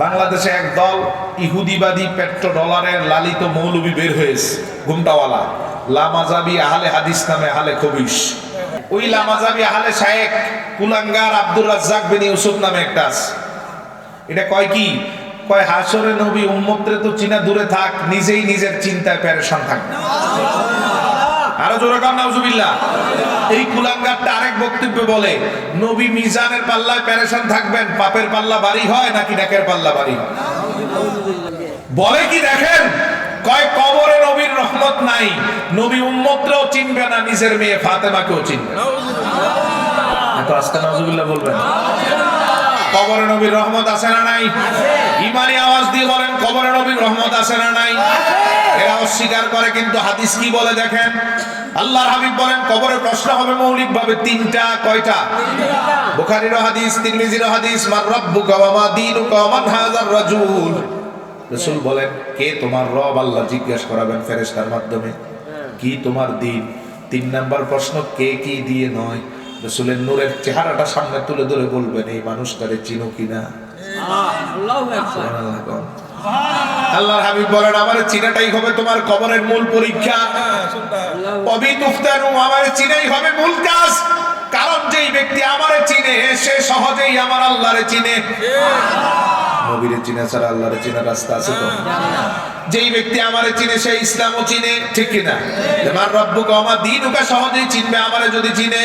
বাংলাদেশে একদল ইহুদিবাদী পেট্রো ডলারের লালিত মৌলবি বের হয়েছে, ঘুমটাওয়ালা লামাজাবি আহলে হাদিস নামে আহলে খবিশ। ওই লামাজাবি আহলে শায়েখ কুলাঙ্গার আব্দুর রাজ্জাক বিন ইউসুফ নামে একটা আছে। এটা কয় কি কয় হাসরে নবী উম্মতরে তো চিনা দূরে থাক, নিজেই নিজের চিন্তায় পেরেশান থাকবে। আরো জোরে কান নাউজুবিল্লাহ। এই কুলাঙ্গারটা আরেক বক্তব্যে বলে নবী মিজানের পাল্লায় পেরেশান থাকবেন, পাপের পাল্লা ভারী হয় নাকি নেকের পাল্লা ভারী হয়? বলে কি দেখেন, কয় কবরে নবীর রহমত নাই, নবী উম্মতরাও চিনবে না, নিজের মেয়ে ফাতেমাকেও চিনবে না। এত আস্তে নাউজুবিল্লাহ বলবেন। কবরে নবীর রহমত আছে না নাই? ইমানি আওয়াজ দিয়ে বলেন কবরে নবীর রহমত আছে না নাই? এরা অস্বীকার করে, কিন্তু হাদিস কি বলে দেখেন। আল্লাহর হাবিব বলেন কবরে প্রশ্ন হবে মৌলিকভাবে তিনটা। কয়টা? বুখারীর হাদিস, তিরমিজির হাদিস, মান রাব্বুকা ওয়া মা দীনুকা ওয়া মান হাযার রাজুল। রাসূল বলেন কে তোমার রব? আল্লাহ জিজ্ঞাসা করাবেন ফেরেশতার মাধ্যমে কি তোমার দিন। 3 নাম্বার প্রশ্ন কে কি দিয়ে নয়, রাসূলের নূরের চেহারাটা সামনে তুলে ধরে বলবেন এই মানুষটারে চিনো কিনা। আল্লাহু আকবার। আল্লাহর হাবিব বলেন আমারে চিনাটাই হবে তোমার কবরের মূল পরীক্ষা। অবিতুফতানু, আমারে চিনাই হবে মূল কাজ। কারণ যেই ব্যক্তি আমারে চিনে সে সহজেই আমার আল্লাহরে চিনে। নবীরে চিনা ছাড়া আল্লাহরে চিনার রাস্তা আছে তো? যেই ব্যক্তি আমারে চিনে সে ইসলামও চিনে, ঠিক কিনা? মান রাব্বুকা ওয়া মা দীনুকা সহজেই চিনবে আমারে যদি চিনে।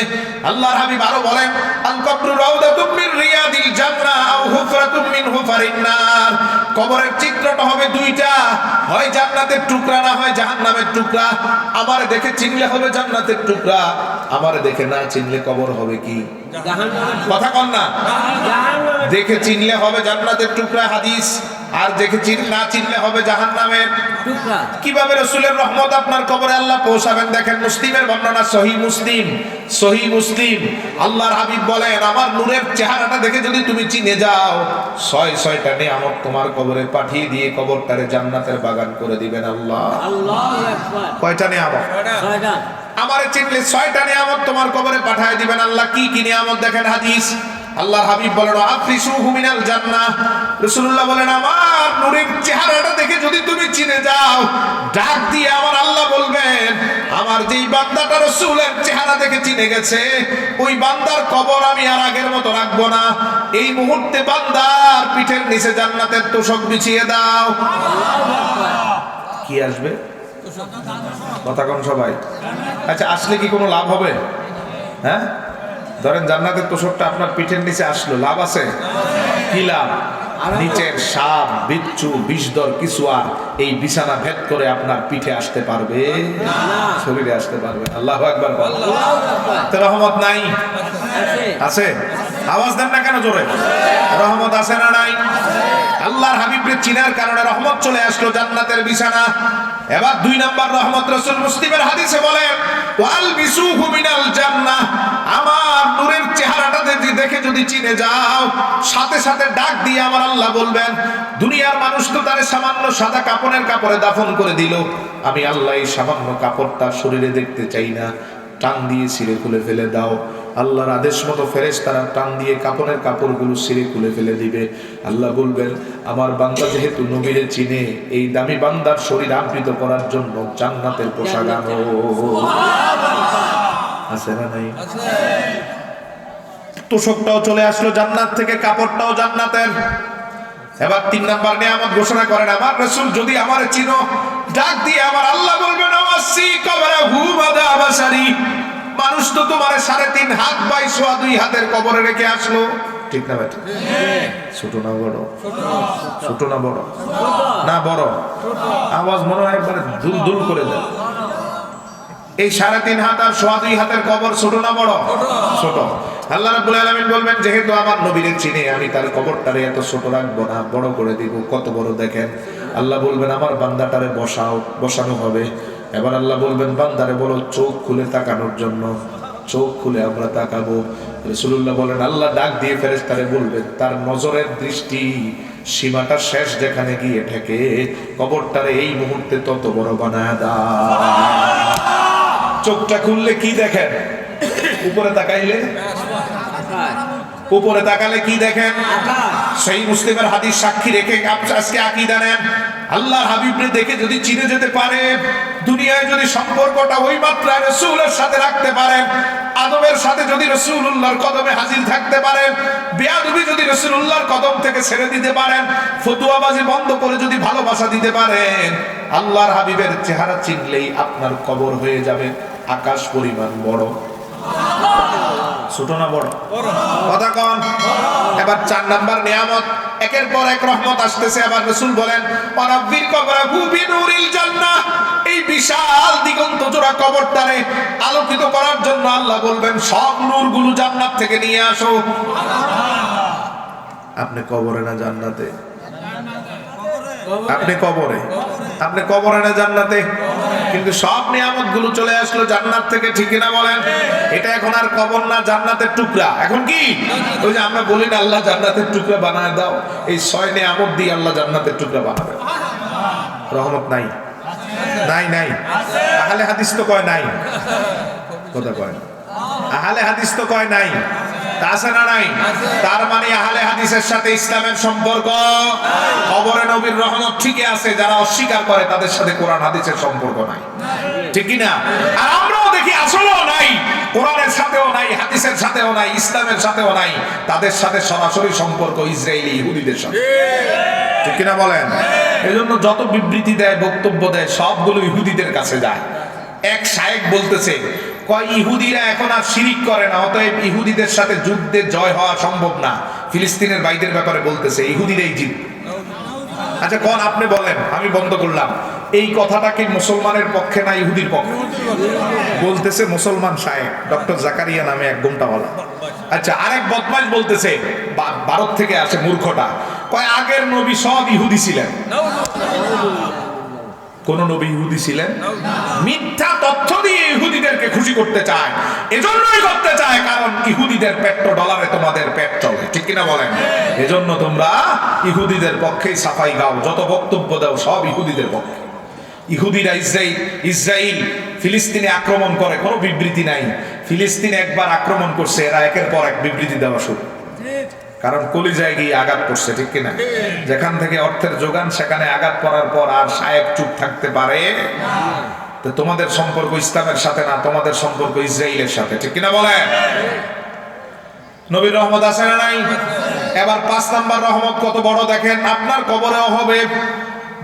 আল্লাহর হাবিব আরো বলেন আল কবরু রাউদাতুম মিন রিয়াদিল জান্নাহ আও হুফরাতুম মিন হুফারিন নার। কবরের চিত্রটা হবে দুইটা, হয় জান্নাতের টুকরা না হয় জাহান্নামের টুকরা। আমারে দেখে চিনলে হবে জান্নাতের টুকরা, আমারে দেখে না চিনলে কবর হবে কি জাহান্নামের। কথা কন না? দেখে চিনলে হবে জান্নাতের টুকরা হাদিস, আর দেখে না চিনলে হবে জাহান্নামের টুকরা। কিভাবে রাসূলের রহমত আপনার কবরে আল্লাহ পৌঁছাবেন দেখেন। মুসলিমের বর্ণনা, সহিহ মুসলিম। আল্লাহর হাবিব বলেন আমার নূরের চেহারাটা দেখে যদি তুমি চিনে যাও, 6টা নিয়ামত তোমার কবরে পাঠিয়ে দিয়ে কবরটারে জান্নাতের বাগান করে দিবেন আল্লাহ। আল্লাহু আকবার। কয়টা নিয়ামত? 6টা। আমারে চিনলে 6টা নিয়ামত তোমার কবরে পাঠিয়ে দিবেন আল্লাহ। কি কি নিয়ামত দেখেন হাদিস। আল্লাহর হাবিব বলেন আফরিসুহু মিনাল জান্নাহ। রাসূলুল্লাহ বলেন আমার নূরের চেহারাটা দেখে যদি তুমি চিনে যাও, ডাক দিয়ে আমার আল্লাহ বলবেন আমার যেই বান্দাটা রাসূলের চেহারা দেখে চিনে গেছে ওই বান্দার কবর আমি আর আগের মতো রাখবো না। এই মুহূর্তে বান্দার পিঠের নিচে জান্নাতের তোশক বিছিয়ে দাও। কি আসবে? কথা কোন সবাই? আচ্ছা আসলে কি কোনো লাভ হবে? হ্যাঁ, ধরেন জান্নাতের তোশকটা আপনার পিঠের নিচে আসলো, লাভ আছে? কি লাভ? নিচের সাপ, বিচ্ছু, বিষধর কিছু আর এই বিছানা ভেদ করে আপনার পিঠে আসতে পারবে না, শরীরে আসতে পারবে। আল্লাহু আকবার। তো রহমত নাই? আছে। আওয়াজ দেন না কেন জোরে? রহমত আছে না নাই? আল্লাহর হাবিবকে চিনার কারণে রহমত চলে আসলো, জান্নাতের বিছানা। এবার 2 নাম্বার রহমত রাসূল মুসলিমের হাদিসে বলেন ওয়াল বিসুহু মিনাল জান্নাহ। আমার নূরের চেহারাটা দেখে যদি চিনে যাও, সাথে সাথে ডাক দিয়ে আমার আল্লাহ বলবেন দুনিয়ার মানুষ তো তারে সামান্য সাদা কাপড়ে দাফন করে দিল, আমি আল্লাহ এই সামান্য কাপড়টা শরীরে দেখতে চাই না, টান দিয়ে ছিঁড়ে খুলে ফেলে দাও। আল্লাহর আদেশ মতো ফেরেশতারা টান দিয়ে কাপড়ের কাপড়গুলো ছিঁড়ে খুলে ফেলে দিবে। আল্লাহ বলবেন আমার বান্দা যেহেতু নবীরে চিনে, এই দামি বান্দার শরীর আবৃত করার জন্য জান্নাতের পোশাক আনো। আছে না নাই? তোশকটাও চলে আসলো জান্নাত থেকে, কাপড়টাও জান্নাতের। এবার 3 নাম্বার নিয়ামত ঘোষণা করেন আমার রাসূল যদি আমারে চিনো, ডাক দিয়ে আমার আল্লাহ বলবেন ওয়াসি কবরাহু মাদা বাসারি। মানুষ তো তোমার 3.5 হাত বাই 2 হাতের কবরে রেখে আসলো, ঠিক না ভাই? ছোট না বড়? ছোট না বড়? না বড়। আওয়াজ মনে হয় একবারে দুল করে দেয়। এই 3.5 হাত আর 2 হাতের কবর ছোট না বড়? ছোট। আল্লাহ রাব্বুল আলামিন বলবেন যেহেতু আমার নবীরে চিনে আমি তার কবরটারে এত ছোট রাখবো না, বড় করে দিব। কত বড় দেখেন। আল্লাহ বলবেন আমার বান্দাটারে বসানো হবে। এবার আল্লাহ বলবেন বান্দারে বলো চোখ খুলে তাকানোর জন্য, চোখ খুলে আমরা তাকাবো। রাসূলুল্লাহ বলেন আল্লাহ ডাক দিয়ে ফেরেশতারে বলবেন তার নজরের দৃষ্টি সীমাটা শেষ যেখানে গিয়ে ঠেকে কবরটারে এই মুহূর্তে তত বড় বানায় দাও। চোখটা খুললে কি দেখেন? উপরে তাকাইলে উপরে তাকালে কি দেখেন? সেই মুসলিমের হাদিস সাক্ষী রেখে আজকে আকীদা নেন। আল্লাহর হাবিবরে দেখে যদি চিনে যেতে পারে, দুনিয়ায় যদি সম্পর্কটা ওই মাত্রায় রাসূলের সাথে রাখতে পারেন, আদবের সাথে যদি রাসূলুল্লাহর কদমে হাজির থাকতে পারেন, বেয়াদবি যদি রাসূলুল্লাহর কদম থেকে ছেড়ে দিতে পারেন, ফতুয়াবাজি বন্ধ করে যদি ভালোবাসা দিতে পারেন, আল্লাহর হাবিবের চেহারা চিনলেই আপনার কবর হয়ে যাবে আকাশ পরিমাণ বড়। ছোট না বড়? কথা কন। এবার 4 নাম্বার নিয়ামত, একের পর এক রহমত আসতেছে। আবার রাসূল বলেন ওয়ারাব্বির কবরাহু বিনুরিল জান্নাহ, এই বিশাল দিগন্ত জোড়া কবরটারে আলোকিত করার জন্য আল্লাহ বলবেন সব নূরগুলো জান্নাত থেকে নিয়ে আসো। আপনি কবরে না জান্নাতে? আপনি কবরে, আপনি কবরে না জান্নাতে? কিন্তু সব নিয়ামত গুলো চলে আসলো জান্নাত থেকে, ঠিক না বলেন? এটা এখন আর কবর না, জান্নাতের টুকরা। এখন কি ওই যে আমরা বলি না আল্লাহ জান্নাতের টুকরা বানায় দাও, এই 6 নিয়ামত দিয়ে আল্লাহ জান্নাতের টুকরা বানাবে। রহমত নাই? নাই নাই। আহলে হাদিস তো কয় নাই। কথা কয় আহলে হাদিস তো কয় নাই। আছে না নাই? তার মানে আহলে হাদিসের সাথে ইসলামের সম্পর্ক, কবরে নবীর রহমত ঠিকই আছে। যারা অস্বীকার করে তাদের সাথে কোরআন হাদিসের সম্পর্ক নাই, ঠিক কি না? আর আমরাও দেখি আসলেও নাই, কোরআনের সাথেও নাই, হাদিসের সাথেও নাই, ইসলামের সাথেও নাই। তাদের সাথে সরাসরি সম্পর্ক ইসরায়েলি ইহুদিদের সাথে, ঠিক কি না বলেন? এজন্য যত বিবৃতি দেয়, বক্তব্য দেয়, সবগুলো ইহুদিদের কাছে যায়। এক শায়েখ বলতেছে কয় ইহুদিরা এখন আর শিরিক করে না, অতএব ইহুদিদের সাথে যুদ্ধে জয় হওয়া সম্ভব না। ফিলিস্তিনের বাইদের ব্যাপারে বলতেছে ইহুদিরাই জিত। আচ্ছা কোন আপনি বলেন, আমি বন্ধ করলাম। এই কথাটা কি মুসলমানের পক্ষে না ইহুদির পক্ষে? বলতেছে মুসলমান শায়েখ, ডক্টর জাকারিয়া নামে এক গুমটাওয়ালা। আচ্ছা আরেক বদমাশ বলতেছে, ভারত থেকে আসে মূর্খটা, কয় আগের নবী সব ইহুদি ছিলেন। কোন নবী ইহুদি ছিলেন? মিথ্যা তথ্য দিয়ে ইহুদিদেরকে খুশি করতে চায়। এজন্যই করতে চায় কারণ ইহুদিদের পেট্রো ডলারে তোমাদের পেট চলে, ঠিক কিনা বলেন? এজন্য তোমরা ইহুদিদের পক্ষেই সাফাই গাও, যত বক্তব্য দাও সব ইহুদিদের পক্ষে। ইহুদিরা ইসরাইল ফিলিস্তিনে আক্রমণ করে, কোনো বিবৃতি নাই। ফিলিস্তিনে একবার আক্রমণ করছে, এরা একের পর এক বিবৃতি দেওয়া শুরু। কারণ কলিজায় গিয়ে আঘাত করছে, ঠিক কিনা? যেখান থেকে অর্থের যোগান সেখানে আঘাত করার পর আর শায়েক চুপ থাকতে পারে? তো তোমাদের সম্পর্ক ইসলামের সাথে না, তোমাদের সম্পর্ক ইসরায়েলের সাথে, ঠিক কিনা বলেন? নবীর রহমত আছে না নাই? এবার 5 নাম্বার রহমত কত বড় দেখেন, আপনার কবরেও হবে।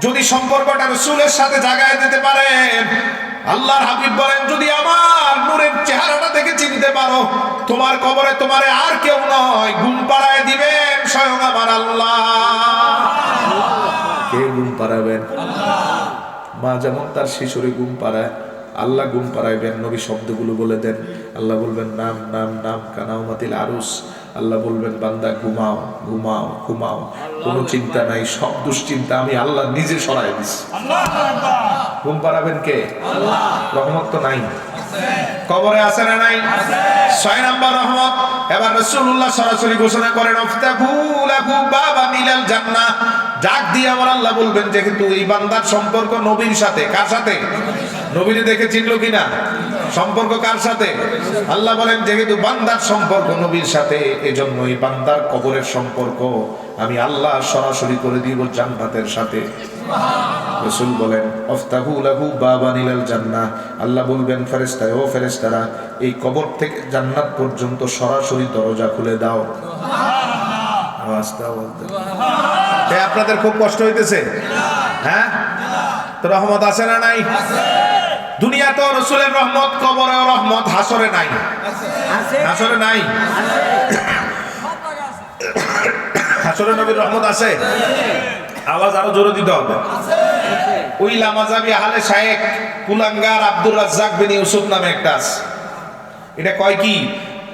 যদি সম্পর্কটা রাসূলের সাথে জাগায় দিতে পারেন, আল্লাহর হাবিব বলেন যদি আমার নূরের চেহারাটা দেখে চিনতে পারো, তোমার কবরে তোমারে আর কেউ নয়, ঘুম পাড়ায় দিবেন স্বয়ং আমার আল্লাহ। কে ঘুম পাড়াবেন? মা যেমন তার শিশুরে ঘুম পাড়ায়, আল্লাহ ঘুম পাড়াইবেন। নবী শব্দগুলো বলে দেন, আল্লাহ বলবেন নাম নাম নাম কানাও মাতিল আরুস। আল্লাহ বলবেন বান্দা ঘুমাও ঘুমাও ঘুমাও, কোনো চিন্তা নাই, সব দুশ্চিন্তা আমি আল্লাহ নিজে সরাই দিচ্ছি। ঘুম পাড়াবেন কে? আল্লাহ। রহমত তো নাই? কবরে আছে না নাই? 6 নাম্বার রহমত। এবার রাসূলুল্লাহ সরাসরি ঘোষণা করেন আফতাহু লাহু বাবান ইলাল জান্নাহ। ডাক দিয়ে আমার আল্লাহ বলবেন যেহেতু এই বান্দার সম্পর্ক নবীর সাথে, কার সাথে? নবীরে দেখে চিনলো কিনা? সম্পর্ক কার সাথে? আল্লাহ বলেন যেহেতু বান্দার সম্পর্ক নবীর সাথে, এজন্য এই বান্দার কবরের সম্পর্ক আমি আল্লাহ সরাসরি করে দিব জান্নাতের সাথে। রাসূল বলেন আফতাহু লাহু বাবান ইলাল জান্নাহ। আল্লাহ বলবেন ফেরেশতারা, ও ফেরেশতারা এই কবর থেকে জান্নাত পর্যন্ত সরাসরি দরজা খুলে দাও। সুবহানাল্লাহ। আপনাদের খুব কষ্ট হইতেছে? হ্যাঁ, তো রহমত আছে না নাই? দুনিয়া তো রাসূলের রহমত, কবরেও রহমত, হাসরে নাই। হাসরে নাই? হাসরে নবীর রহমত আছে? আওয়াজ আরো জোরে দিতে হবে। ওই লামাজাবি আহলে শায়েখ কুলাঙ্গার আব্দুর রাজ্জাক বিন ইউসুফ নামে একটা আছে। এটা কয় কি?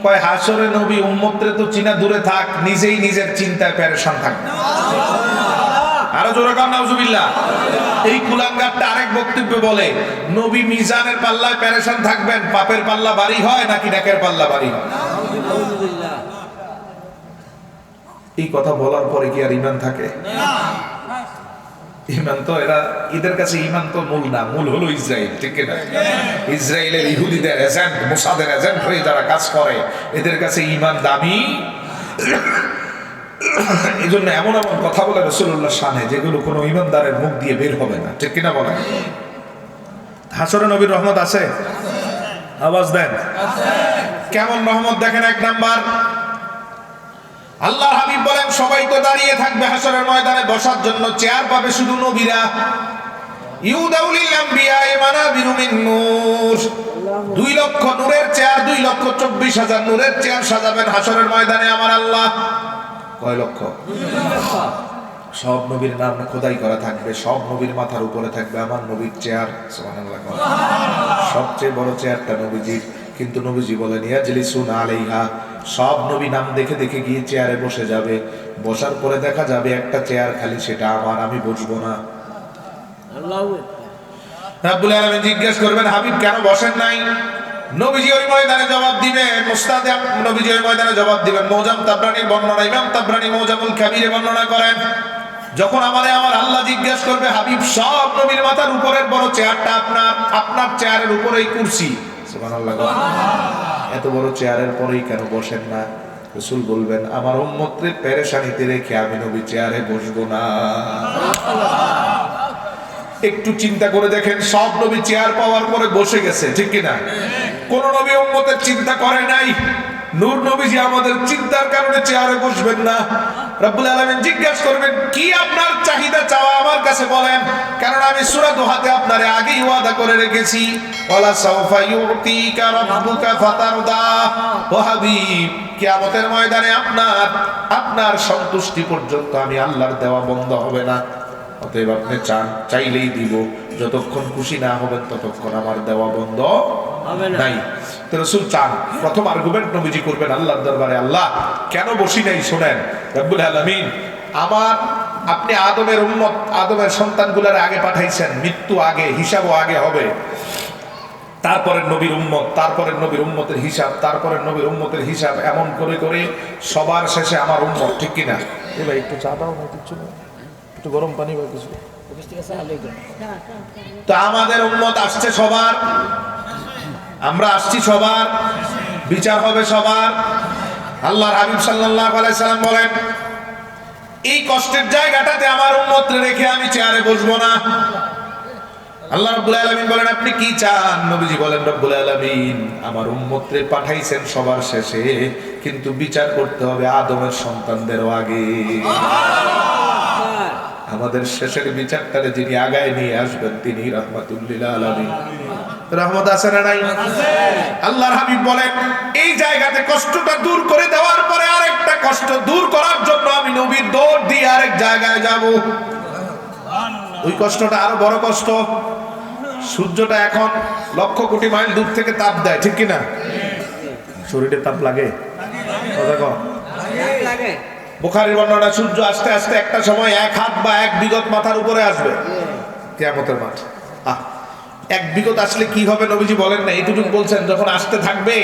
কয় হাসরে নবী উম্মতরে তো চিনা দূরে থাক, নিজেই নিজের চিন্তায় পেরেশান থাকবে। আরো জোরে কাম নাউজুবিল্লাহ। এই কুলাঙ্গারটা আরেক বক্তব্যে বলে নবী মিজানের পাল্লায় পেরেশান থাকবেন, পাপের পাল্লা ভারী হয় নাকি নেকের পাল্লা ভারী হয়? এই কথা বলার পরে কি আর ঈমান থাকে? ঈমান তো এদের কাছে ঈমান তো মূল না, মূল হলো ইসরাইল, ঠিক না? ইসরায়েলের ইহুদিদের এজেন্ট, মোসাদের এজেন্ট হয়ে যারা কাজ করে, এদের কাছে ঈমান দামি এই জন্য এমন এমন কথা বলে রাসূলুল্লাহ শানে যেগুলো কোনো ইমানদারের মুখ দিয়ে বের হবে না, ঠিক কিনা বলেন? হাসরে নবীর রহমত আছে? আওয়াজ দেন। কেমন রহমত দেখেন। এক নাম্বার, আল্লাহর হাবিব বলেন সবাই তো দাঁড়িয়ে থাকবে হাসরের ময়দানে, বসার জন্য চেয়ার পাবে শুধু নবীরা। ইউদাউলিল আম্বিয়া মানাবিরু মিন নূর, 2 লক্ষ নূরের চেয়ার, 2,24,000 নূরের চেয়ার সাজাবেন হাসরের ময়দানে আমার আল্লাহ। কয় লক্ষ? সব নবীর নাম খোদাই করা থাকবে, সব নবীর মাথার উপরে থাকবে আমার নবীর চেয়ার। সুবহানাল্লাহ। সবচেয়ে বড় চেয়ারটা নবীজির, কিন্তু নবীজি বলেন ইয়াজলিসুন আলাইহা, সব নবী নাম দেখে দেখে গিয়ে চেয়ারে বসে যাবে। বসার পরে দেখা যাবে একটা চেয়ার খালি, সেটা আমার, আমি বসবো না। রাব্বুল আলামিন জিজ্ঞেস করবেন হাবিব কেন বসেন নাই? নবীজি ওই ময়দানে জবাব দিবেন, মুস্তাদে নবীজি ওই ময়দানে জবাব দিবেন। মৌজাম তাবরানীর বর্ণনা, ইমাম তাবরানী মৌজামুল কাবীরে বর্ণনা করেন, যখন আমার আল্লাহ জিজ্ঞেস করবে হাবিব সব নবীর মাথার উপরের বড় চেয়ারটা আপনার, আপনার চেয়ারের উপরেই কুরসি। সুবহানাল্লাহ। এত বড় চেয়ারের পরেই কেন বসেন না? রাসূল বলবেন আমার উম্মতের পেরেশানিতে রেখে আমি নবী চেয়ারে বসবো না। একটু চিন্তা করে দেখেন, সব নবী চেয়ার পাওয়ার পরে বসে গেছে, ঠিক কিনা? কোন নবী উম্মতের চিন্তা করে নাই। নূর নবীজি আমাদের চিন্তার কারণে চেয়ারে বসবেন না। রব্বুল আলামিন জিজ্ঞাসা করবেন কি আপনার চাহিদা চাওয়া আমার কাছে বলেন, কারণ আমি সূরা দুহাতে আপনারে আগেই ওয়াদা করে রেখেছি, ওয়ালা সাওফা ইউতিকা রাব্বুকা ফাতারদা। ও হাবিব, কিয়ামতের ময়দানে আপনার সন্তুষ্টি পর্যন্ত আমি আল্লাহর দেওয়া বন্ধ হবে না। অতএব আপনি চান, চাইলেই দিব, যতক্ষণ খুশি না হবেন ততক্ষণ আমার দেওয়া বন্ধ নাই। তো রাসূল চান, প্রথম আর্গুমেন্ট নবীজি করবেন আল্লাহর দরবারে, আল্লাহ কেন বসি নাই শোনেন। রব্বুল আলামিন আপনি আদমের উম্মত, আদমের সন্তানগুলোর আগে পাঠাইছেন, মৃত্যু আগে, হিসাবও আগে হবে। তারপরে নবীর উম্মত, তারপরে নবীর উম্মতের হিসাব, তারপরে নবীর উম্মতের হিসাব, এমন করে করে সবার শেষে আমার উম্মত, ঠিক কিনা? এ ভাই একটু চা দাও না, কিছু না, একটু গরম পানি বা কিছু। তো আমাদের উম্মত আসছে সবার, আমরা আসছি সবার, বিচার হবে সবার। আল্লাহর হাবিব সাল্লাল্লাহু আলাইহি সাল্লাম বলেন এই কষ্টের জায়গাটাতে আমার উম্মতরে রেখে আমি চেয়ারে বসবো না। আল্লাহ রাব্বুল আলামিন বলেন আপনি কি চান? নবীজি বলেন রব্বুল আলামিন আমার উম্মতরে পাঠাইছেন সবার শেষে, কিন্তু বিচার করতে হবে আদমের সন্তানদেরও আগে। আমাদের শেষের বিচারটারে যিনি আগায় নিয়ে আসবেন তিনি রাহমাতুল লিল আলামিন। রহমত আছে না নাই? আল্লাহর হাবিব বলেন এই জায়গাতে কষ্টটা দূর করে দেওয়ার পরে আরেকটা কষ্ট দূর করার জন্য আমি নবী দৌড় দিয়ে আরেক জায়গায় যাব। ওই কষ্টটা আরো বড় কষ্ট। সূর্যটা এখন লক্ষ কোটি মাইল দূর থেকে তাপ দেয়, ঠিক কিনা? শরীরে তাপ লাগে? কথা কও। বুখারীর বর্ণনা, সূর্য আস্তে আস্তে একটা সময় 1 হাত বা 1 বিগত মাথার উপরে আসবে কিয়ামতের মাঠ। এক বিগত আসলে কি হবে নবীজি বলেন না, এইটুকু বলছেন যখন আসতে থাকবে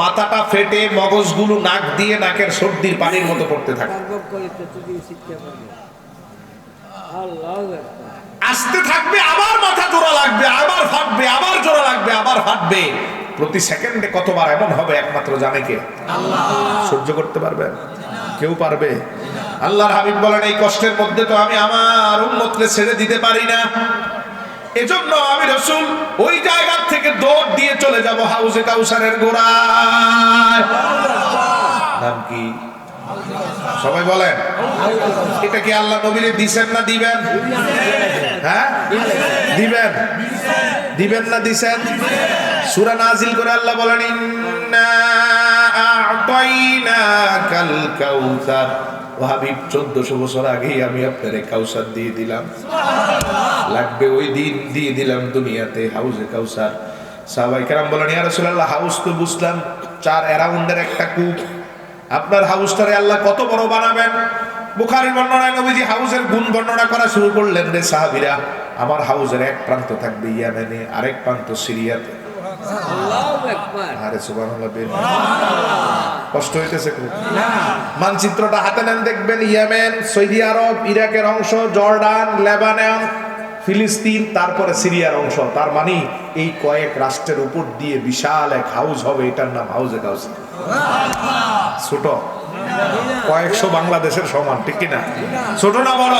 মাথাটা ফেটে মগজগুলো নাক দিয়ে নাকের সর্দির পানির মতো পড়তে থাকবে। আসতে থাকবে, আবার মাথা জোড়া লাগবে, আবার ফাটবে, আবার জোড়া লাগবে, আবার ফাটবে। প্রতি সেকেন্ডে কতবার এমন হবে একমাত্র জানে কে? আল্লাহ। সহ্য করতে পারবেন? কেউ পারবে? আল্লাহর হাবিব বলেন এই কষ্টের মধ্যে তো আমি আমার উম্মতকে ছেড়ে দিতে পারি না। এজন্য আমি রাসূল ওই জায়গা থেকে দৌড় দিয়ে চলে যাব হাউজে কাউসারের গোড়ায়। নাম কি? সবাই বলেন। এটা কি আল্লাহ নবীরে দিবেন না দিবেন? হ্যাঁ দিবেন, দিবেন না দিবেন? সূরা নাজিল করে আল্লাহ বলেন ইন্না আ'তাইনাকাল কাউসার। ও হাবিব 1400 বছর আগেই আমি আপনারে কাউসার দিয়ে দিলাম। লাগবে ওই দিন দিয়ে দিলাম দুনিয়াতে হাউজে কাউসার। সাহাবায়ে কেরাম বলেন ইয়া রাসূলুল্লাহ হাউস তো বুঝলাম 4 অ্যারাউন্ডের একটা কূপ, আপনার হাউসটারে আল্লাহ কত বড় বানাবেন? বুখারীর বর্ণনায় নবীজি হাউসের গুণ বর্ণনা করা শুরু করলেন, রে সাহাবীরা আমার হাউসের এক প্রান্ত থাকবে ইয়েমেনে, আরেক প্রান্ত সিরিয়াতে। আল্লাহু আকবার। আরে সুবহানাল্লাহ। কষ্ট হইতেছে খুব। মানচিত্রটা হাতে নেন, দেখবেন ইয়েমেন, সৌদি আরব, ইরাকের অংশ, জর্ডান, লেবানন, ফিলিস্তিন, তারপরে সিরিয়ার অংশ। তার মানে এই কয়েক রাষ্ট্রের উপর দিয়ে বিশাল এক হাউস হবে, এটার নাম হাউজে কাউসার। ছোট কয়েকশো বাংলাদেশের সমান, ঠিক কিনা? ছোট না বড়?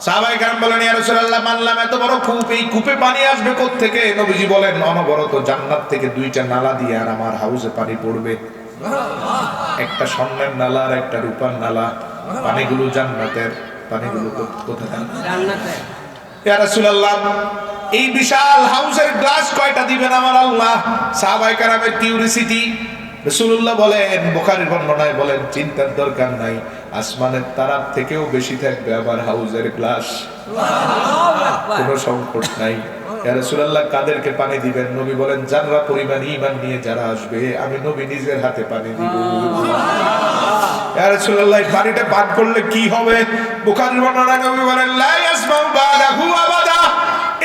সাহাবায়ে কেরাম বলেন, ইয়া রাসূলুল্লাহ, মানলাম এত বড় কূপ, এই কূপে পানি আসবে কোত্থেকে? নবীজি বলেন, অনবরত জান্নাত থেকে দুইটা নালা দিয়ে আর আমার হাউসে পানি পড়বে, একটা স্বর্ণের নালা আর একটা রূপার নালা। পানিগুলো জান্নাতের, পানিগুলো কোথায়? জান্নাতের। ইয়া রাসূলুল্লাহ, এই বিশাল হাউসের গ্লাস কয়টা দিবেন আমার আল্লাহ? সাহাবায়ে কেরামের কিউরিসিটি। রাসূলুল্লাহ বলেন, বুখারীর বর্ণনায় বলেন, চিন্তার দরকার নাই, আসমানের তারার থেকেও বেশি থাকবে আমার হাউসের গ্লাস, কোনো সংকট নাই। ইয়া রাসূলুল্লাহ, কাদেরকে পানি দিবেন? নবী বলেন, যারা পরিমাণ ঈমান নিয়ে যারা আসবে, আমি নবী নিজের হাতে পানি দিব। ইয়া রাসূলুল্লাহ, পানিটা পান করলে কি হবে? বুখারীর বর্ণনায় নবী বলেন, লা ইয়াসমাউ বাদাহু আবাদা।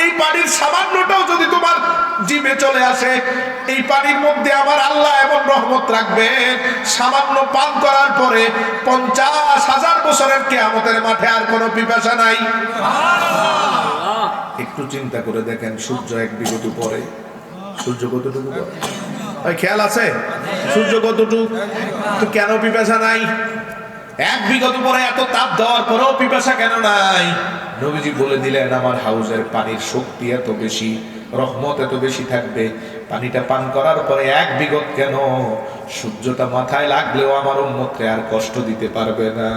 এই পানির সামান্যটাও যদি তোমার জিভে চলে আসে, এই পানির মধ্যে আমার আল্লাহ এমন রহমত রাখবেন, সামান্য পান করার পরে 50,000 বছরের কিয়ামতের মাঠে আর কোনো পিপাসা নাই। একটু চিন্তা করে দেখেন, সূর্য এক বিগত পরে, সূর্য কতটুকু পরে? ভাই খেয়াল আছে? সূর্য কতটুকু? তো কেন পিপাসা নাই? এক বিগত পরে এত তাপ দেওয়ার পরেও পিপাসা কেন নাই? নবীজি বলে দিলেন, আমার হাউসের পানির শক্তি এত বেশি, রহমত এত বেশি থাকবে, পানিটা পান করার পরে এক বিগত কেন, সূর্যটা মাথায় লাগলেও আমার উম্মতকে আর কষ্ট দিতে পারবে না।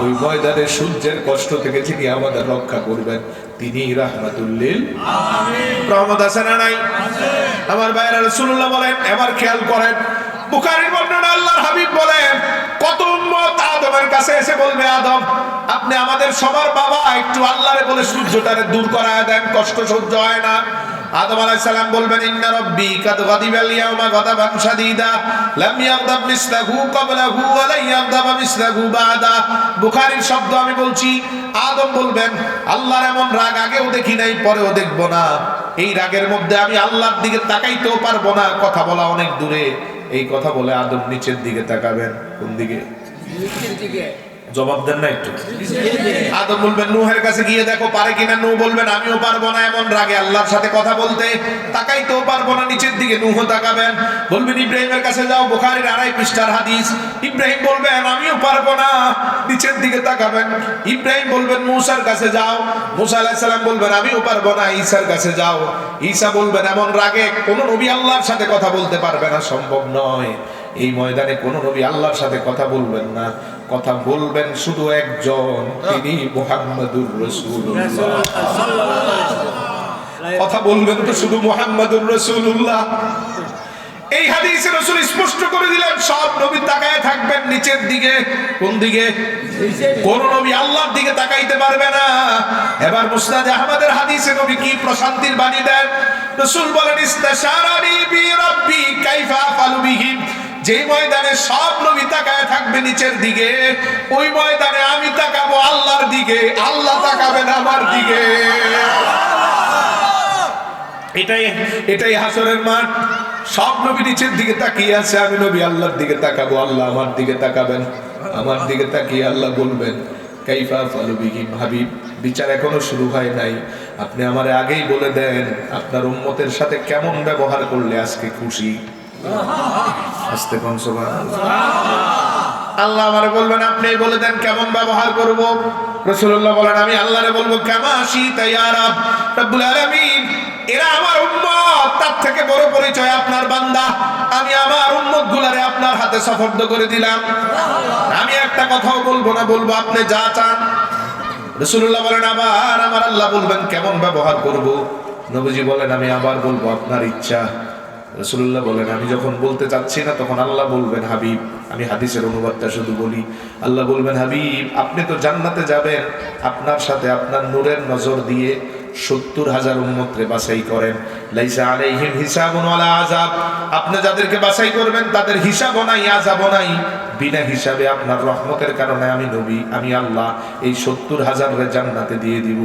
ওই ময়দানে সূর্যের কষ্ট থেকে যিনি আমাদের রক্ষা করবেন, তিনি রাহমাতুল লিল আলামিন। রহমত আছে না নাই? আমার ভাইরা, রাসূলুল্লাহ বলেন, এবার খেয়াল করেন, বুখারীর বর্ণনা, আল্লাহর হাবিব বলেন, কত উম্মত আদমের কাছে এসে বলবে, আদম, আপনি আমাদের সবার বাবা, একটু আল্লাহরে বলে সূর্যটারে দূর করায় দেন, কষ্ট সহ্য হয় না। আদম আলাইহিস সালাম বলবেন, ইন্না রাব্বী কাদ গাদিবাল ইয়াওমা গাদাবান শাদীদা লাম ইয়াগদাব মিসলাহু ক্বাবলাহু ওয়া লা ইয়াগদাব মিসলাহু বাদা। বুখারীর শব্দ আমি বলছি। আদম বলবেন, আল্লাহর এমন রাগ আগেও দেখি নাই, পরেও দেখব না। এই রাগের মধ্যে আমি আল্লাহর দিকে তাকাইতেও পারবো না, কথা বলা অনেক দূরে। এই কথা বলে আদম নিচের দিকে তাকাবেন। কোন দিকে? নিচের দিকে। জবাব দেন না একটু। আদম বলবেন, নূহের কাছে গিয়ে দেখো পারে কিনা। নূহ বলবেন, আমিও পারবো না, এমন রাগে আল্লাহর সাথে কথা বলতে, তাকাইতেও পারবো না নিচের দিকে। নূহ তাকাবেন। বলবেন, ইব্রাহিমের কাছে যাও, বুখারীর 2.5 পৃষ্ঠার হাদিস। ইব্রাহিম বলবেন, আমিও পারবো না, নিচের দিকে তাকাবেন। ইব্রাহিম বলবেন, মূসার কাছে যাও। মূসা আলাইহিস সালাম বলবেন, আমিও পারবো না, ঈসার কাছে যাও। ঈসা বলবেন, এমন রাগে কোন নবী আল্লাহর সাথে কথা বলতে পারবে না, সম্ভব নয়। এই ময়দানে কোন নবী আল্লাহর সাথে কথা বলবেন না, কথা বলবেন শুধু একজন, তিনি মুহাম্মাদুর রাসূলুল্লাহ। কথা বলবেন তো শুধু মুহাম্মাদুর রাসূলুল্লাহ। এই হাদিসে রাসূল স্পষ্ট করে দিলেন, সব নবী তাকায় থাকবেন নিচের দিকে। কোন দিকে? কোন নবী আল্লাহর দিকে তাকাইতে পারবে না। এবার মুসনাদ আহমদের হাদিসে নবী কি প্রশান্তির বাণী দেন? রাসূল বলেন, ইস্তাশারানি বি রাব্বি কাইফা আফালু বিহিম। যে ময়দানে সব নবী তাকায় থাকবে নিচের দিকে, ওই ময়দানে আমি তাকাবো আল্লাহর দিকে, আল্লাহ তাকাবেন আমার দিকে। এটাই হাসরের মাঠ। সব নবী নিচের দিকে তাকিয়ে আছে, আমি নবী আল্লাহর দিকে তাকাবো, আল্লাহ আমার দিকে তাকাবেন। আমার দিকে তাকিয়ে আল্লাহ বলবেন, কাইফা আফালু বিহিম। হাবিব, বিচার এখনো শুরু হয় নাই, আপনি আমারে আগেই বলে দেন, আপনার উম্মতের সাথে কেমন ব্যবহার করলে আজকে খুশি। আস্তে কোন সুবহানাল্লাহ। আল্লাহ আমারে বলবেন, আপনি বলে দেন কেমন ব্যবহার করব। রাসূলুল্লাহ বলেন, আমি আল্লাহরে বলবো, কামা শিতা ইয়া রাব রব্বুল আলামিন। এরা আমার উম্মত, তার থেকে বড় পরিচয় আপনার বান্দা। আমি আমার উম্মত গুলারে আপনার হাতে সুপর্দ করে দিলাম। আমি একটা কথাও বলবো না, বলবো আপনি যা চান। রাসূলুল্লাহ বলেন, আবার আমার আল্লাহ বলবেন কেমন ব্যবহার করব। নবীজি বলেন, আমি আবার বলবো আপনার ইচ্ছা। রাসূলুল্লাহ বলেন, আমি যখন বলতে চাচ্ছি না, তখন আল্লাহ বলবেন, হাবিব, আমি হাদিসের অনুবাদটা শুধু বলি। আল্লাহ বলবেন, হাবিব, আপনি তো জান্নাতে যাবেন, আপনার সাথে আপনার নূরের নজর দিয়ে 70,000 উম্মতরে বাছাই করেন। লাইসা আলাইহিম হিসাবুন ওয়ালা আযাব। আপনি যাদেরকে বাছাই করবেন তাদের হিসাবও নাই, আযাবও নাই। বিনা হিসাবে আপনার রহমতের কারণে আমি নবী, আমি আল্লাহ এই 70,000 রে জান্নাতে দিয়ে দিব।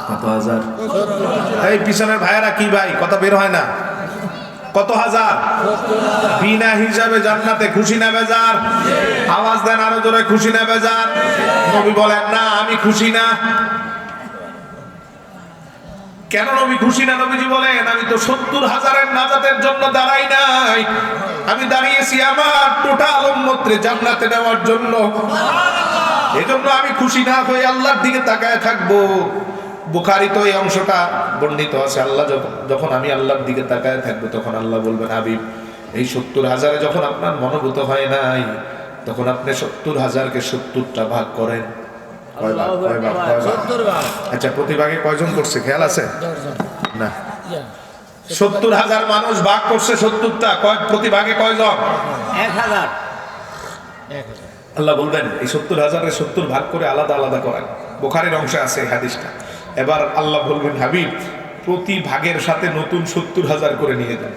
কত হাজার? এই পিছনের ভাইয়েরা কি ভাই, কথা বের হয় না? কত হাজার? বিনা হিসাবে জান্নাতে। খুশি না বেজার? আওয়াজ দেন আরো জোরে, খুশি না বেজার? নবী বলেন, না আমি খুশি না। কেন নবী খুশি না? নবীজি বলেন, আমি তো 70,000-এর নাজাতের জন্য দাঁড়াই নাই, আমি দাঁড়িয়েছি আমার টোটাল উম্মতরে জান্নাতে নেওয়ার জন্য। এজন্য আমি খুশি না হয়ে আল্লাহর দিকে তাকায় থাকবো। বুখারী তো এই অংশটা বর্ণিত আছে, আল্লাহ যখন আমি আল্লাহর দিকে তাকায় থাকবো তখন আল্লাহ বলবেন, হাবিব এই 70,000-এ যখন আপনার মনোভূত হয় নাই তখন আপনি 70,000-কে 70টা ভাগ করেন। কয় ভাগ? আচ্ছা, প্রতি ভাগে কয়জন করছে খেয়াল আছে? না, 70,000 মানুষ ভাগ করছে 70টা, প্রতি ভাগে কয়জন? 1000। আল্লাহ বলবেন এই 70,000-এর 70 ভাগ করে আলাদা আলাদা করেন। বুখারীর অংশে আছে এই হাদিসটা। এবার আল্লাহ বলবেন, হাবিব প্রতি ভাগের সাথে নতুন 70,000 করে নিয়ে যান।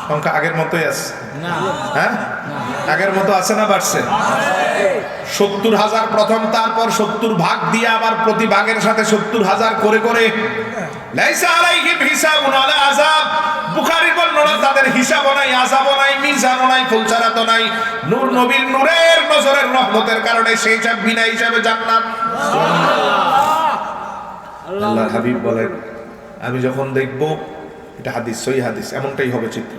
সংখ্যা আগের মতোই আছে? হ্যাঁ, আগের মতো আছে না বাড়ছে? 70,000 প্রথম, তারপর 70 ভাগ দিয়ে আবার প্রতি ভাগের সাথে 70,000 করে করে। লাইসা আলাইহিম হিসাবুন ওয়ালা আযাব। বুখারীর বর্ণনা, তাদের হিসাবও নাই, আযাবও নাই, মিজানও নাই, ফুলচারাতও নাই। নূর নবীর নূরের নজরের রহমতের কারণে সেই হিসাব বিনা হিসাবে জান্নাত। আল্লাহর হাবিব বলেন, আমি যখন দেখব, এটা হাদিস, সহিহ হাদিস, এমনটাই হবে চিত্র।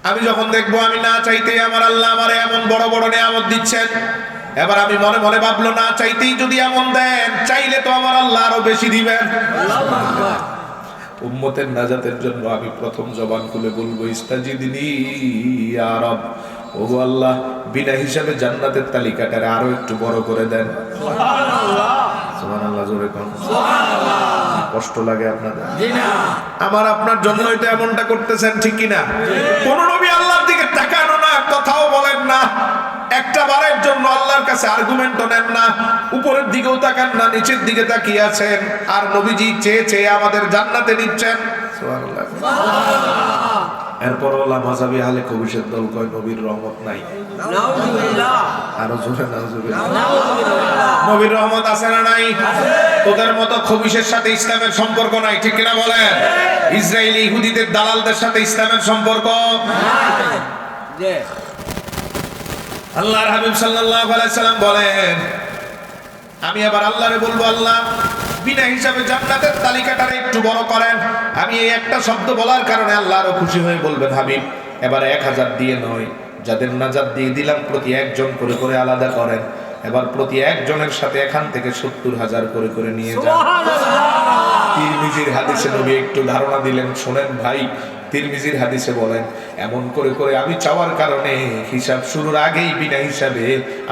আমি যখন দেখবো আমি না চাইতেই আমার আল্লাহ আমারে এমন বড় বড় নিয়ামত দিচ্ছেন, এবার আমি মনে মনে ভাবলো, না চাইতেই যদি এমন দেন, চাইলে তো আমার আল্লাহ আরো বেশি দিবেন। উম্মতের নাজাতের জন্য আমি প্রথম জবান খুলে বলবো, ইস্তাজিদনি ইয়া রব, ওগো আল্লাহ বিনা হিসাবে জান্নাতের তালিকাটা আরো একটু বড় করে দেন। সুবহানাল্লাহ, জোরে কোন সুবহানাল্লাহ। কষ্ট লাগে আপনাদের? আমার আপনার জন্য এটা এমনটা করতেছেন, ঠিক কিনা? কোন নবী আল্লাহর দিকে তাকানো না, কথাও বলেন না, একটা বারের জন্য আল্লাহর কাছে আর্গুমেন্টও নেন না, উপরের দিকেও তাকান না, নিচের দিকে তাকিয়ে আছেন, আর নবীজি চেয়ে চেয়ে আমাদের জান্নাতে নিচ্ছেন। সুবহানাল্লাহ। এরপর আল্লাহ মাযহাবি আহলে কবিশের দল কয় নবীর রহমত নাই। নাউযুবিল্লাহ। আরো জোরে নাউযুবিল্লাহ। নবীর রহমত আছে না নাই? তোদের মতো খবিশের সাথে ইসলামের সম্পর্ক নাই, ঠিক কিনা বলেন? ইসরায়েলি ইহুদিদের দালালদের সাথে ইসলামের সম্পর্ক নাই। আল্লাহর হাবিব সাল্লাল্লাহু আলাইহি সাল্লাম বলেন, আমি আবার আল্লাহরে বলবো, আল্লাহ বিনা হিসাবে জান্নাতের তালিকাটা একটু বড় করেন। আমি এই একটা শব্দ বলার কারণে আল্লাহ আরো খুশি হয়ে বলবেন, হাবিব এবার 1000 দিয়ে নয়, যাদের নাজাত দিয়ে দিলাম প্রতি একজন করে করে আলাদা করেন। এবার প্রতি একজনের সাথে এখান থেকে 70,000 করে করে নিয়ে যান। তিরমিজির হাদিসে নবী একটু ধারণা দিলেন, শোনেন ভাই, তিরমিজির হাদিসে বলেন, এমন করে করে আমি চাওয়ার কারণে হিসাব শুরুর আগেই বিনা হিসাবে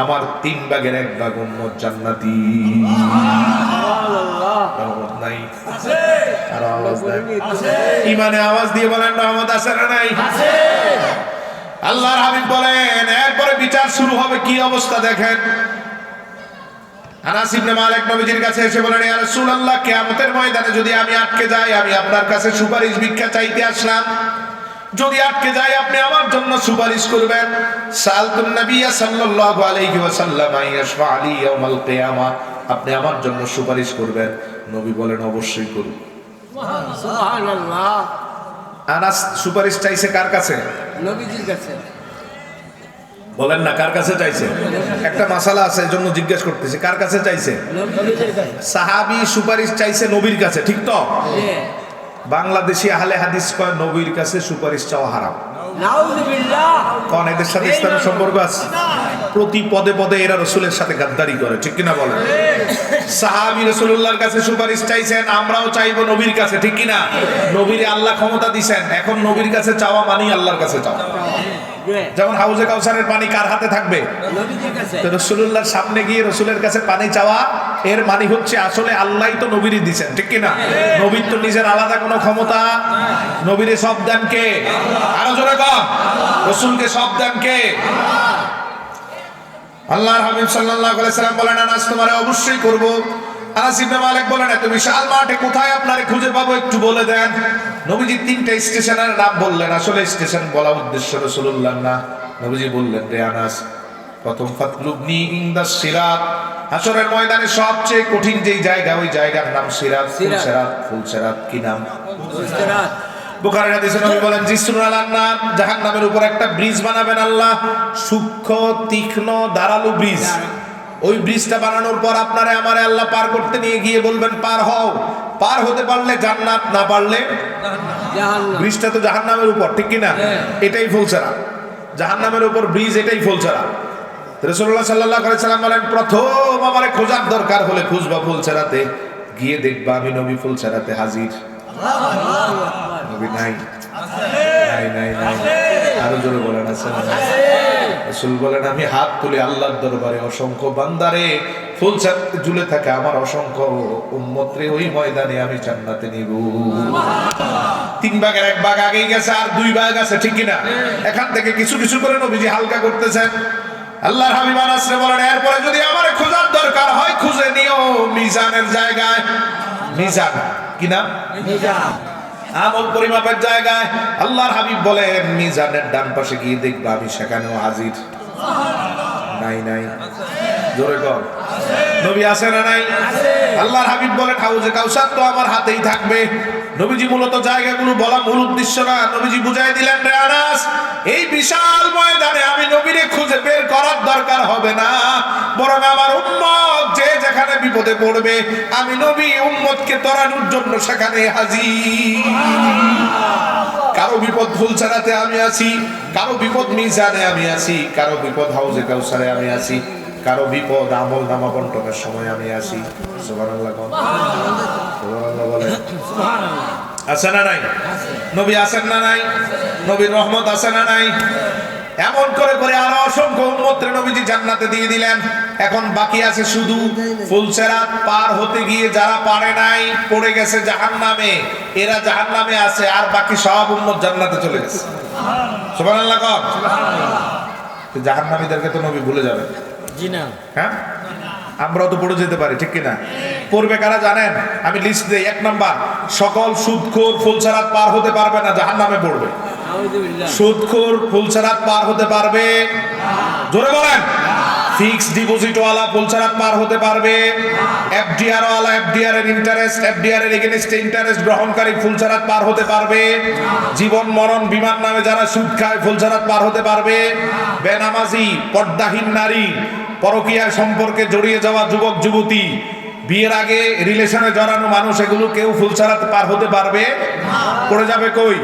আমার 3 ভাগের 1 ভাগ উম্মত জান্নাতি। রহমত নাই? আর আওয়াজ দেন, ইমানে আওয়াজ দিয়ে বলেন রহমত আছে না নাই? আল্লাহর হাবিব বলেন, এরপরে বিচার শুরু হবে। কি অবস্থা দেখেন। আনাস ইবনে মালিক নবীজির কাছে এসে বলেন, ইয়া রাসূলুল্লাহ, কিয়ামতের ময়দানে যদি আমি আটকে যাই, আমি আপনার কাছে সুপারিশ ভিক্ষা চাইতে আসলাম, যদি আটকে যাই আপনি আমার জন্য সুপারিশ করবেন। সালতুন নবী সাল্লাল্লাহু আলাইহি ওয়াসাল্লাম আইয়াশফা আলী ইয়াউমাল কিয়ামা, আপনি আমার জন্য সুপারিশ করবেন। নবী বলেন, অবশ্যই করব। সুবহানাল্লাহ। আনাস সুপারিশ চাইছে কার কাছে? নবীজির কাছে। বলেন না, কার কাছে চাইছে? একটা মাসালা আছে, এজন্য জিজ্ঞেস করতেছি, কার কাছে চাইছে? নবীজির কাছে। সাহাবী সুপারিশ চাইছে নবীর কাছে, ঠিক তো? বাংলাদেশি আহলে হাদিস কয় নবীর কাছে সুপারিশ চাওয়া হারাম। নাউযুবিল্লাহ। কোন এদের সাথে ইসলামের সম্পর্ক আছে? প্রতি পদে পদে এরা রাসূলের সাথে গাদ্দারি করে, ঠিক কিনা বলেন? সাহাবী রাসূলুল্লাহর কাছে সুপারিশ চাইছেন, আমরাও চাইবো নবীর কাছে, ঠিক কিনা? নবীরে আল্লাহ ক্ষমতা দিবেন, এখন নবীর কাছে চাওয়া মানে আল্লাহর কাছে চাওয়া। যেমন হাউজে কাউসারের পানি কার হাতে থাকবে? নবীজির কাছে। তো রাসূলুল্লাহর সামনে গিয়ে রাসূলের কাছে পানি চাওয়া, এর মানে হচ্ছে আসলে আল্লাহই তো নবীরই দিবেন, ঠিক কিনা? নবীর তো নিজের আলাদা কোনো ক্ষমতা, নবীরে সব দেন কে? আরো জোরে কর, রাসূলকে সব দেন কে? আল্লাহর হাবিব সাল্লাল্লাহু আলাইহি সাল্লাম বলেন, আনাস তোমারে অবশ্যই করব। আনাস ইবনে মালিক বলেন, এত বিশাল মাঠে কোথায় আপনারে খুঁজে পাবো একটু বলে দেন। নবীজি 3টা স্টেশনের নাম বললেন। আসলে স্টেশন বলা উদ্দেশ্য রাসূলুল্লাহ না। নবীজি বললেন, রে আনাস, প্রথম ফাতলুবনি ইনদাস সিরাত, হাশরের ময়দানে সবচেয়ে কঠিন যেই জায়গা, ওই জায়গার নাম সিরাত। ফুলসিরাত। কি নাম? ফুলসিরাত। বুখারীর হাদিসে নবী বলেন, জিসরুন আলান নার, জাহান্নামের উপর একটা ব্রিজ বানাবেন আল্লাহ, সূক্ষ্ম তীক্ষ্ণ ধারালো ব্রিজ। ওই ব্রিজটা বানানোর পর আপনারে আমারে আল্লাহ পার করতে নিয়ে গিয়ে বলবেন, পার হও। পার হতে পারলে জান্নাত, না পারলে ব্রিজটা তো জাহান্নামের উপর, ঠিক কি না? এটাই ফুলছাড়া, জাহান্নামের উপর ব্রিজ, এটাই ফুলছাড়া। রাসূলুল্লাহ সাল্লাল্লাহু আলাইহি সাল্লাম বলেন, প্রথম আমারে খোঁজার দরকার হলে খুঁজবা ফুলছাড়াতে, গিয়ে দেখবা আমি নবী ফুলছাড়াতে হাজির। নবী নাই, নাই নাই নাই, আরো জোরে বলেন আছে না? রাসূল বলেন, আমি হাত তুলে আল্লাহর দরবারে অসংখ্য বান্দারে ফুলছাড়াতে ঝুলে থাকে আমার অসংখ্য উম্মত রে ওই ময়দানে আমি জান্নাতে নিব। 3 ভাগের 1 ভাগ আগেই গেছে, আর 2 ভাগ আছে, ঠিক কি না? এখান থেকে কিছু কিছু করে নবীজি হালকা করতেছেন। আল্লাহর হাবিব আনাস বলেন, এরপরে যদি আমারে খোঁজার দরকার হয় খুঁজে নিও মিজানের জায়গায়। মিজান কি না? মিজান, আমল পরিমাপের জায়গায়। আল্লাহর হাবিব বলেন, মিজানের ডান পাশে গিয়ে দেখবা আমি সেখানেও হাজির। নাই নাই, জোরে কর, নবী আছে না নাই? আল্লাহর হাবিব বলেন, হাউজে কাউসার তো আমার হাতেই থাকবে। নবীজি মূলত জায়গাগুলো বলা মূল উদ্দেশ্য না, নবীজি বুঝাই দিলেন, রে আনাস, এই বিশাল ময়দানে আমি নবীরে খুঁজে বের করার দরকার হবে না, বরং আমার উম্মত যে যেখানে বিপদে পড়বে আমি নবী উম্মতকে তরানোর জন্য সেখানে হাজির। কারো বিপদ ফুলছাড়াতে আমি আছি, কারো বিপদ মিজানে আমি আছি, কারো বিপদ হাউজে কাউসারে আমি আছি, কারো বিপদ আমল নামা বন্টনের সময় আমি আছি। সুবহানাল্লাহ, সুবহানাল্লাহ বলে। আছে না নাই? নবী আছেন না নাই? নবীর রহমত আছে না নাই? এমন করে করে আরো অসংখ্য উম্মতরে নবীজি জান্নাতে দিয়ে দিলেন। এখন বাকি আছে শুধু ফুলসিরাত পার হতে গিয়ে যারা পারে নাই, পড়ে গেছে জাহান্নামে, এরা জাহান্নামে আছে, আর বাকি সব উম্মত জান্নাতে চলে গেছে। সুবহানাল্লাহ কর। জাহান্নামীদেরকে তো নবী ভুলে যাবে? জি না। হ্যাঁ, আমরাও তো পড়ে যেতে পারি, ঠিক কিনা? পড়বে কারা জানেন? আমি লিস্ট দেই। 1 নাম্বার, সকল সুদখোর ফুলসিরাত পার হতে পারবে না, জাহান্নামে পড়বে। সুদখোর ফুলসিরাত পার হতে পারবে? জোরে বলেন। ফিক্সড ডিপোজিট ওয়ালা ফুলসিরাত পার হতে পারবে? এফডিআর ওয়ালা এফডিআর এর ইন্টারেস্ট, এফডিআর এর এগেইনস্টে ইন্টারেস্ট গ্রহণকারী ফুলসিরাত পার হতে পারবে? জীবন মরণ বিমান নামে যারা সুদ খায় ফুলসিরাত পার হতে পারবে? বেনামাজি, পর্দাহীন নারী, পরকীয়ার সম্পর্কে জড়িয়ে যাওয়া যুবক যুবতী, বিয়ের আগে রিলেশনে জড়ানো মানুষ, এগুলো কেউ ফুলসিরাত পার হতে পারবে? পড়ে যাবে কই?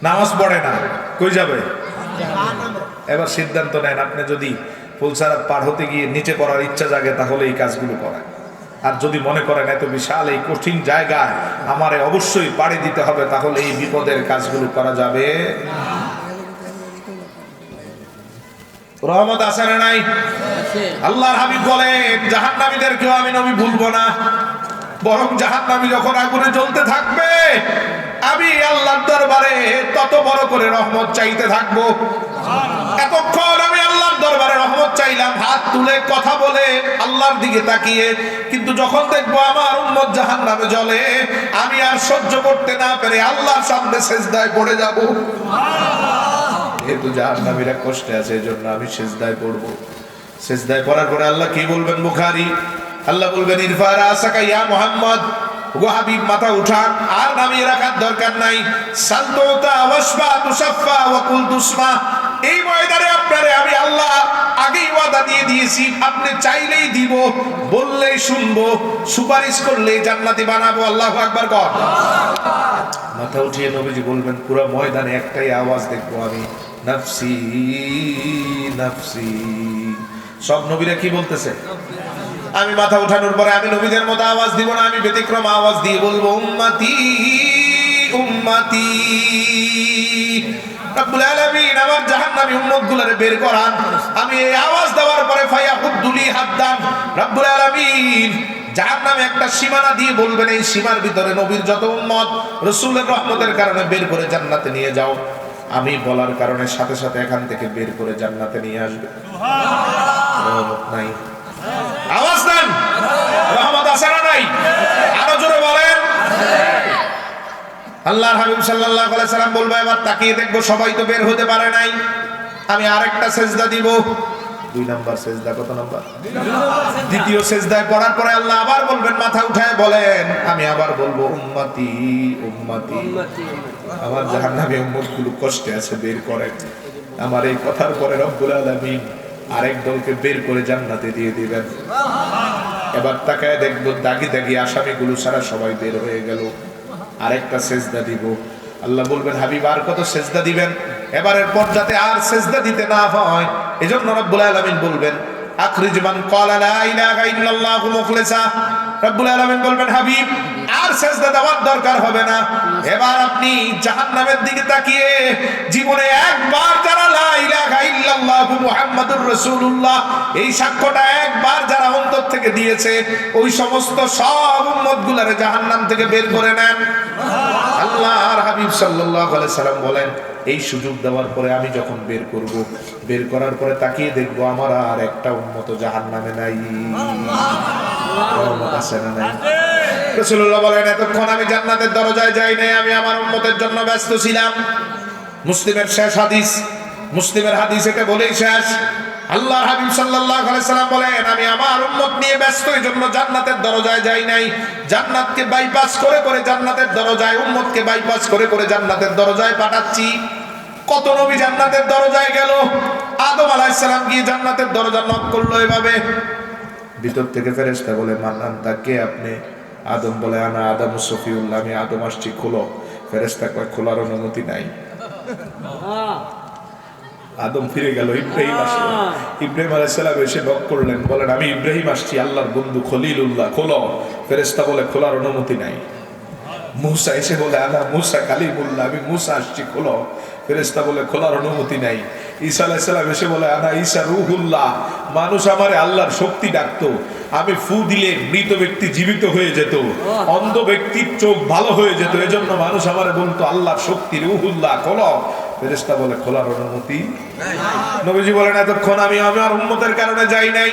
নামাজ পড়ে না, কই যাবে? এবার সিদ্ধান্ত নেন, আপনি যদি ফুলসিরাত পার হতে গিয়ে নিচে পড়ার ইচ্ছা জাগে তাহলে এই কাজগুলো করেন। আর যদি মনে করেন এত বিশাল এই কঠিন জায়গায় আমারে অবশ্যই পাড়ি দিতে হবে, তাহলে এই বিপদের কাজগুলো করা যাবে। রহমত আছে না নাই? আল্লাহর হাবিব বলেন, জাহান্নামীদেরকেও আমি নবী ভুলবো না, বরং জাহান্নামী যখন আগুনে জ্বলতে থাকবে আমি আল্লাহর দরবারে তত বড় করে রহমত চাইতে থাকবো। এতক্ষণ আমি আল্লাহর দরবারে রহমত চাইলাম হাত তুলে, কথা বলে, আল্লাহর দিকে তাকিয়ে, কিন্তু যখন দেখবো আমার উম্মত জাহান্নামে জ্বলে আমি আর সহ্য করতে না পেরে আল্লাহর সামনে সিজদায় পড়ে যাব। যেহেতু জাহান্নামীরা কষ্টে আছে, এজন্য আমি সিজদায় পড়বো। সিজদায় পড়ার পরে আল্লাহ কি বলবেন? বুখারী, আল্লাহ বলবেন, ইরফা রাসাকা ইয়া মুহাম্মদ, গো হাবিব মাথা উঠান, আর নামিয়ে রাখার দরকার নাই। সালতুতা ওয়াসফা তুসাফা ওয়া কুল তুসমা, এই ময়দানে আপনারে আমি আল্লাহ আগেই ওয়াদা দিয়ে দিয়েছি, আপনি চাইলেই দিব, বললেই শুনবো, সুপারিশ করলেই জান্নাতি বানাবো। আল্লাহু আকবার কর। মাথা উঠিয়ে নবীজি বলবেন, পুরো ময়দানে একটাই আওয়াজ দেখবো আমি, নাফসি নাফসি। সব নবীরা কি বলতেছে? আমি মাথা উঠানোর পরে আমি নবীদের মতো আওয়াজ দিব না, আমি ব্যতিক্রম আওয়াজ দিয়ে বলবো, উম্মতি উম্মতি। রব্বুল আলামিন আমার জাহান্নামী উম্মতগুলোরে বের করান। আমি এই আওয়াজ দেওয়ার পরে ফায়াহুদ্দুলি হাদ্দান, রব্বুল আলামিন জাহান্নামে একটা সীমানা দিয়ে বলবেন, এই সীমার ভিতরে নবীর যত উম্মত রাসূলের রহমতের কারণে বের করে জান্নাতে নিয়ে যাও। আমি বলার কারণে সাথে সাথে এখান থেকে বের করে জান্নাতে নিয়ে আসবে। রহমত নাই? আওয়াজ দেন, রহমত আছে না নাই? আরো জোরে বলেন। আল্লাহর হাবিব সাল্লাল্লাহু আলাইহি সাল্লাম বলবে, এবার তাকিয়ে দেখবো সবাই তো বের হতে পারে নাই, আমি আরেকটা সিজদা দিব। 2 নাম্বার সিজদা। কত নাম্বার? দ্বিতীয় সিজদায় পড়ার পরে আল্লাহ আবার বলবেন, মাথা উঠায় বলেন, আমি আবার বলবো, উম্মতি উম্মতি। আমার জাহান্নামী উম্মতগুলো কষ্টে আছে, বের করেন। আমার এই কথার পরে রব্বুল আলামিন আরেক দলকে বের করে জান্নাতে দিয়ে দিবেন। এবার তাকায় দেখবো দাগি দাগি আসামিগুলো সারা সবাই বের হয়ে গেল। আরেকটা সেজদা দিব। আল্লাহ বলবেন হাবিব আর কত সেজদা দিবেন? এবারের পর যাতে আর সেজদা দিতে না হয় এজন্য রব্বুল আলামিন বলবেন আখরিজ মান ক্বালা লা ইলাহা ইল্লাল্লাহু মুখলিসা। রব্বুল আলামিন বলবেন হাবিব আর সেজদা দেওয়ার দরকার হবে না। এবার আপনি জাহান্নামের দিকে তাকিয়ে জীবনে একবার যারা লা ইলাহা ইল্লাল্লাহু মুহাম্মাদুর রাসূলুল্লাহ এই সাক্ষ্যটা একবার যারা অন্তর থেকে দিয়েছে ওই সমস্ত সব উম্মতগুলোরে জাহান্নাম থেকে বের করে নেন। আল্লাহর হাবিব সাল্লাল্লাহু আলাইহি সাল্লাম বলেন এই সুযোগ দেওয়ার পরে আমি যখন বের করব, বের করার পরে তাকিয়ে দেখবো আমার আর একটা উম্মত জাহান্নামে নাই। রাসূলুল্লাহ বলেন এতক্ষণ আমি জান্নাতের দরজায় যাই নাই, আমি আমার উম্মতের জন্য ব্যস্ত ছিলাম। মুসলিমের শেষ হাদিস, মুসলিমের হাদিস এটা বলেই শেষ। আল্লাহর হাবিব সাল্লাল্লাহু আলাইহি সাল্লাম বলেন আমি আমার উম্মত নিয়ে ব্যস্ত, এজন্য জান্নাতের দরজায় যাই নাই। জান্নাতকে বাইপাস করে করে জান্নাতের দরজায়, উম্মতকে বাইপাস করে করে জান্নাতের দরজায় পাঠাচ্ছি। কত নবী জান্নাতের দরজায় গেল। আদম আলাইহিস সালাম গিয়ে জান্নাতের দরজা নক করলো এভাবে। ভিতর থেকে ফেরেশতা বলে মান্নান তা কে আপনি? আদম বলে আনা আদম সফিউল্লাহ, আমি আদম আসছি, খোলো। ফেরেশতা কয় খোলার অনুমতি নাই। আদম ফিরে গেল, ইব্রাহিম আসলো। ইব্রাহিম আলাইহিস সালাম এসে নক করলেন, বলেন আমি ইব্রাহিম আসছি, আল্লাহর বন্ধু খলিলুল্লাহ, খোলো। ফেরেশতা বলে খোলার অনুমতি নাই। মুসা এসে বলে আনা মুসা কালিমুল্লাহ, আমি মুসা আসছি, খোলো। ফেরেশতা বলে খোলার অনুমতি নাই। ঈসা আলাইহিস সালাম এসে বলে আনা ঈসা রূহুল্লাহ, মানুষ আমারে আল্লাহর শক্তি ডাকতো, আমি ফু দিলে মৃত ব্যক্তি জীবিত হয়ে যেত, অন্ধ ব্যক্তির চোখ ভালো হয়ে যেত, এজন্য মানুষ আমারে বলতো আল্লাহর শক্তি রূহুল্লাহ, খোলো। ফেরেশতা বলে খোলার অনুমতি নাই। নবীজি বলেন এতক্ষণ আমি আমার উম্মতের কারণে যাই নাই।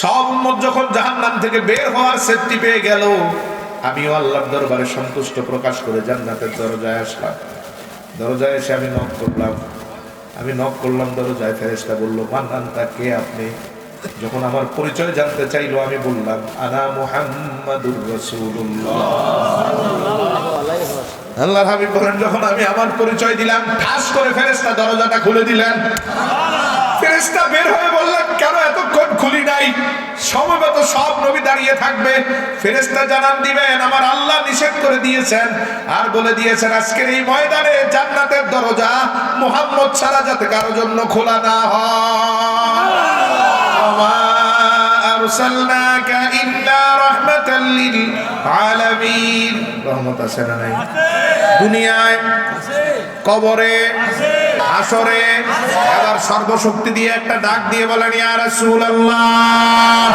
সব উম্মত যখন জাহান্নাম থেকে বের হওয়ার সেফটি পেয়ে গেল, আমিও আল্লাহর দরবারে সন্তুষ্ট প্রকাশ করে জান্নাতের দরজায় আসলাম। দরজায় এসে আমি নক করলাম দরজায়। ফেরেশতা বলল মান্নান তা কে আপনি? যখন আমার পরিচয় জানতে চাইলো আমি বললাম আনা মুহাম্মাদুর রাসূলুল্লাহ। আল্লাহর হাবিব বলেন যখন আমি আমার পরিচয় দিলাম ঠাস করে ফেরেশতা দরজাটা খুলে দিলেন। ফেরেশতা বের হয়ে বললেন কেন এতক্ষণ খুলি নাই? সমবেত সব নবী দাঁড়িয়ে থাকবে, ফেরেশতা জানান দিবেন আমার আল্লাহ নিষেধ করে দিয়েছেন আর বলে দিয়েছেন আজকের এই ময়দানে জান্নাতের দরজা মুহাম্মদ ছাড়া যাতে কারো জন্য খোলা না হয়। ওয়া আরসালনাকা ইল্লা রাহমাতাল লিল আলামিন। রহমত আছে না নাই? দুনিয়ায়, কবরে, হাসরে, এবার সর্বশক্তি দিয়ে একটা ডাক দিয়ে বলেন ইয়া রাসূলুল্লাহ।